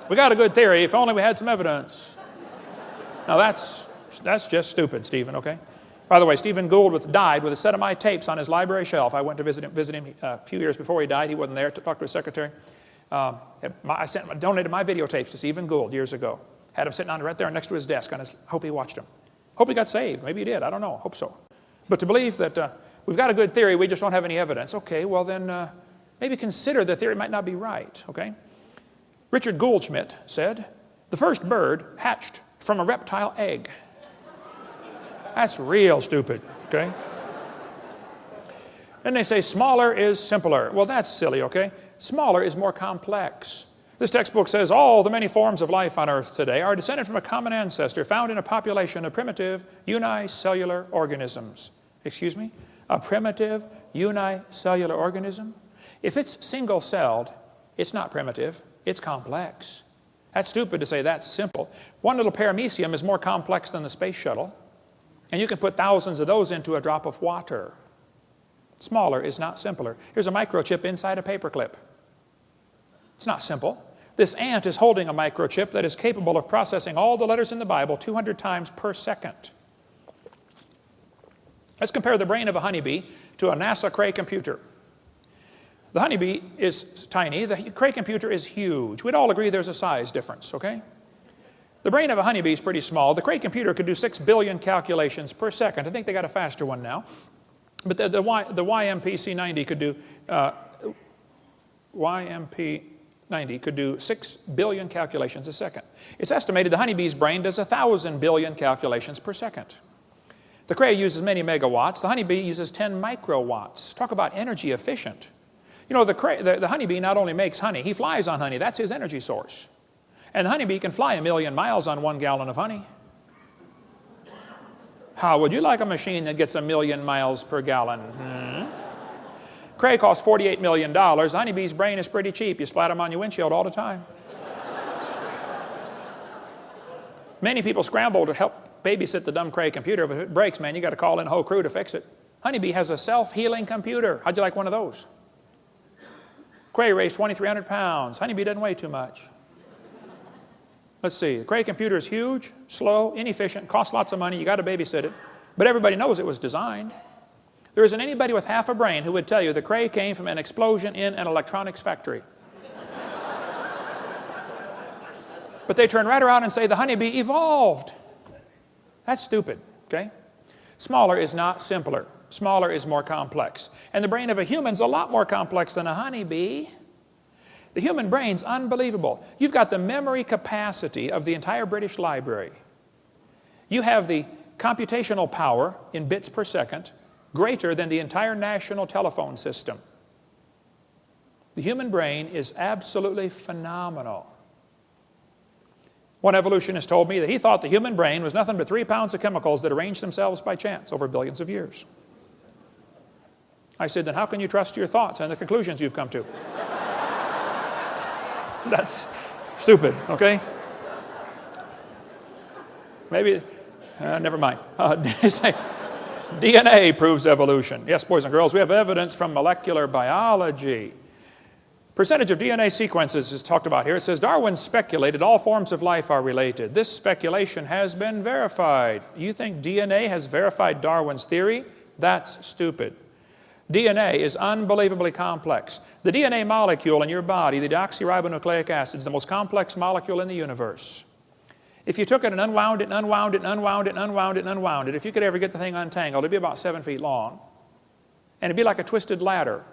We got a good theory, if only we had some evidence. Now that's just stupid, Stephen, okay? By the way, Stephen Gould died with a set of my tapes on his library shelf. I went to visit him a few years before he died. He wasn't there to talk to his secretary. I donated my videotapes to Stephen Gould years ago. Had him sitting on right there next to his desk. Hope he watched them. Hope he got saved. Maybe he did. I don't know. Hope so. But to believe that we've got a good theory, we just don't have any evidence. Okay, well then maybe consider the theory might not be right, okay? Richard Goldschmidt said, the first bird hatched from a reptile egg. That's real stupid, okay? Then they say smaller is simpler. Well, that's silly, okay? Smaller is more complex. This textbook says all the many forms of life on Earth today are descended from a common ancestor found in a population of primitive unicellular organisms. Excuse me? A primitive unicellular organism? If it's single-celled, it's not primitive, it's complex. That's stupid to say that's simple. One little paramecium is more complex than the space shuttle, and you can put thousands of those into a drop of water. Smaller is not simpler. Here's a microchip inside a paperclip. It's not simple. This ant is holding a microchip that is capable of processing all the letters in the Bible 200 times per second. Let's compare the brain of a honeybee to a NASA Cray computer. The honeybee is tiny. The Cray computer is huge. We'd all agree there's a size difference, okay? The brain of a honeybee is pretty small. The Cray computer could do 6 billion calculations per second. I think they got a faster one now. But the YMP-C90 could do YMP-90 could do 6 billion calculations a second. It's estimated the honeybee's brain does 1,000 billion calculations per second. The Cray uses many megawatts. The honeybee uses 10 microwatts. Talk about energy efficient. You know, the honeybee not only makes honey, he flies on honey. That's his energy source. And the honeybee can fly 1,000,000 miles on 1 gallon of honey. How would you like a machine that gets 1,000,000 miles per gallon? Cray costs $48 million. The honeybee's brain is pretty cheap. You splat them on your windshield all the time. Many people scramble to help babysit the dumb Cray computer. If it breaks, man, you got to call in a whole crew to fix it. Honeybee has a self-healing computer. How'd you like one of those? Cray weighs 2,300 pounds. Honeybee doesn't weigh too much. Let's see. The Cray computer is huge, slow, inefficient, costs lots of money. You got to babysit it. But everybody knows it was designed. There isn't anybody with half a brain who would tell you the Cray came from an explosion in an electronics factory. But they turn right around and say the honeybee evolved. That's stupid, okay? Smaller is not simpler. Smaller is more complex. And the brain of a human's a lot more complex than a honeybee. The human brain's unbelievable. You've got the memory capacity of the entire British Library. You have the computational power in bits per second greater than the entire national telephone system. The human brain is absolutely phenomenal. One evolutionist told me that he thought the human brain was nothing but 3 pounds of chemicals that arranged themselves by chance over billions of years. I said, then how can you trust your thoughts and the conclusions you've come to? That's stupid, okay? Maybe, never mind. DNA proves evolution. Yes, boys and girls, we have evidence from molecular biology. Percentage of DNA sequences is talked about here. It says Darwin speculated all forms of life are related. This speculation has been verified. You think DNA has verified Darwin's theory? That's stupid. DNA is unbelievably complex. The DNA molecule in your body, the deoxyribonucleic acid, is the most complex molecule in the universe. If you took it and unwound it and unwound it and unwound it and unwound it and unwound it, if you could ever get the thing untangled, it'd be about 7 feet long. And it'd be like a twisted ladder.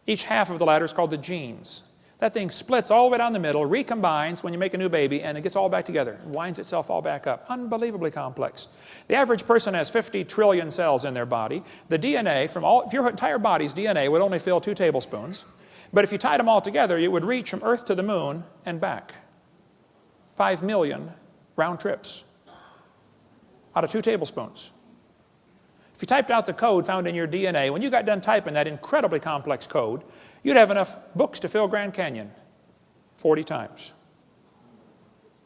Each half of the ladder is called the genes. That thing splits all the way down the middle, recombines when you make a new baby, and it gets all back together, winds itself all back up. Unbelievably complex. The average person has 50 trillion cells in their body. The DNA from if your entire body's DNA would only fill 2 tablespoons. But if you tied them all together, it would reach from Earth to the moon and back. 5 million round trips out of 2 tablespoons. If you typed out the code found in your DNA, when you got done typing that incredibly complex code, you'd have enough books to fill Grand Canyon 40 times.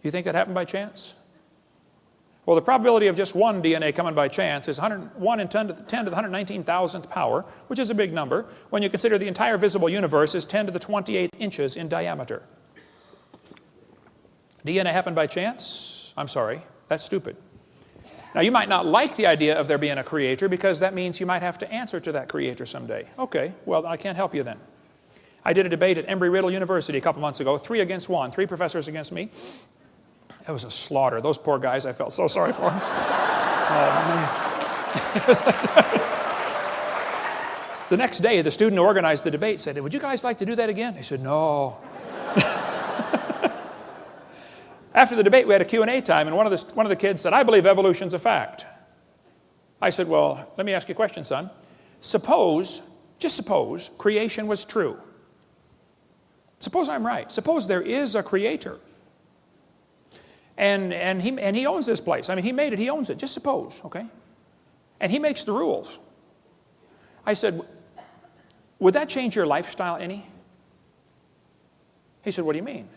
You think that happened by chance? Well, the probability of just one DNA coming by chance is 1 in 10 to the 119,000th power, which is a big number, when you consider the entire visible universe is 10 to the 28th inches in diameter. DNA happened by chance? I'm sorry, that's stupid. Now, you might not like the idea of there being a creator because that means you might have to answer to that creator someday. Okay, well, I can't help you then. I did a debate at Embry-Riddle University a couple months ago, 3 against 1, 3 professors against me. It was a slaughter. Those poor guys, I felt so sorry for them. Oh, man. The next day, the student who organized the debate said, "Would you guys like to do that again?" I said, "No." After the debate, we had a Q&A time, and one of the kids said, "I believe evolution's a fact." I said, "Well, let me ask you a question, son. Suppose, just suppose, creation was true. Suppose I'm right. Suppose there is a creator. And he owns this place. I mean, he made it, he owns it. Just suppose, okay? And he makes the rules." I said, "Would that change your lifestyle any?" He said, "What do you mean?"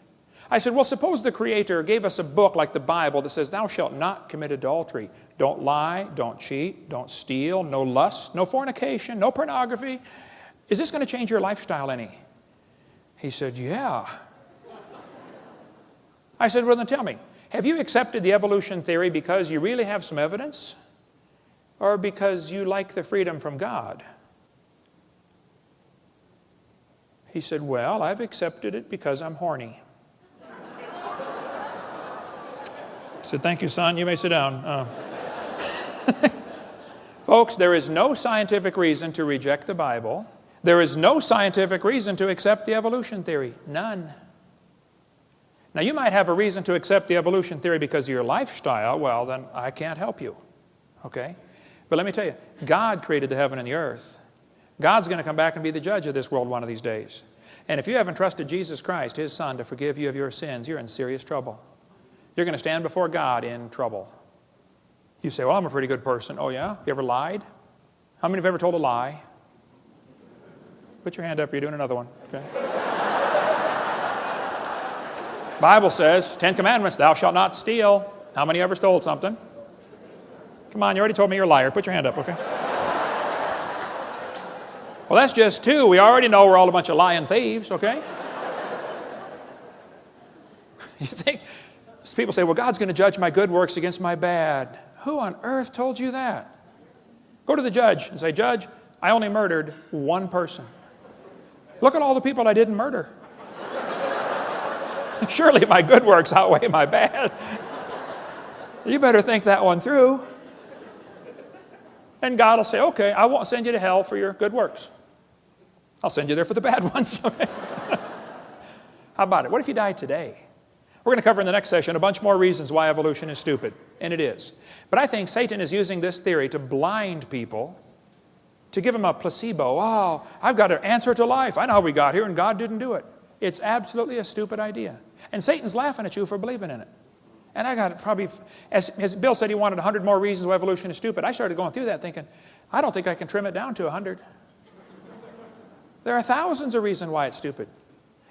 I said, "Well, suppose the Creator gave us a book like the Bible that says, 'Thou shalt not commit adultery.' Don't lie, don't cheat, don't steal, no lust, no fornication, no pornography. Is this going to change your lifestyle any?" He said, "Yeah." I said, "Well, then tell me, have you accepted the evolution theory because you really have some evidence, or because you like the freedom from God?" He said, "Well, I've accepted it because I'm horny." I said, "Thank you, son. You may sit down." Folks, there is no scientific reason to reject the Bible. There is no scientific reason to accept the evolution theory. None. Now, you might have a reason to accept the evolution theory because of your lifestyle. Well, then I can't help you. Okay? But let me tell you, God created the heaven and the earth. God's going to come back and be the judge of this world one of these days. And if you haven't trusted Jesus Christ, His Son, to forgive you of your sins, you're in serious trouble. You're going to stand before God in trouble. You say, "Well, I'm a pretty good person." Oh, yeah? You ever lied? How many have ever told a lie? Put your hand up. You're doing another one. Okay. Bible says, 10 Commandments, thou shalt not steal. How many ever stole something? Come on, you already told me you're a liar. Put your hand up, okay? Well, that's just 2. We already know we're all a bunch of lying thieves, okay? You think, people say, "Well, God's going to judge my good works against my bad." Who on earth told you that? Go to the judge and say, "Judge, I only murdered 1 person. Look at all the people I didn't murder. Surely my good works outweigh my bad." You better think that one through. And God will say, "Okay, I won't send you to hell for your good works. I'll send you there for the bad ones." How about it? What if you died today? We're going to cover in the next session a bunch more reasons why evolution is stupid, and it is. But I think Satan is using this theory to blind people, to give them a placebo. "Oh, I've got an answer to life. I know how we got here, and God didn't do it." It's absolutely a stupid idea. And Satan's laughing at you for believing in it. And I got probably, as Bill said he wanted 100 more reasons why evolution is stupid. I started going through that thinking, I don't think I can trim it down to 100. There are thousands of reasons why it's stupid.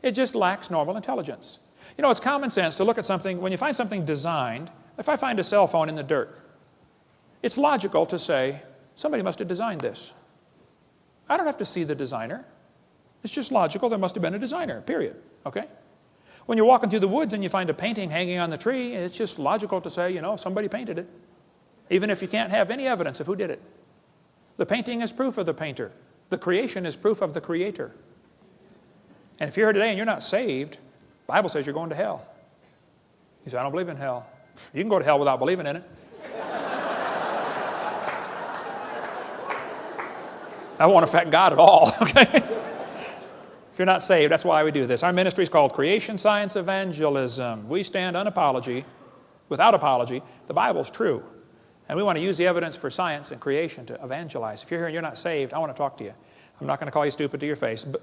It just lacks normal intelligence. You know, it's common sense to look at something, when you find something designed, if I find a cell phone in the dirt, it's logical to say, somebody must have designed this. I don't have to see the designer. It's just logical, there must have been a designer, period, okay? When you're walking through the woods and you find a painting hanging on the tree, it's just logical to say, you know, somebody painted it, even if you can't have any evidence of who did it. The painting is proof of the painter. The creation is proof of the Creator. And if you're here today and you're not saved, the Bible says you're going to hell. You say, "I don't believe in hell." You can go to hell without believing in it. That won't affect God at all, okay? If you're not saved, that's why we do this. Our ministry is called Creation Science Evangelism. We stand without apology. The Bible's true. And we want to use the evidence for science and creation to evangelize. If you're here and you're not saved, I want to talk to you. I'm not going to call you stupid to your face. But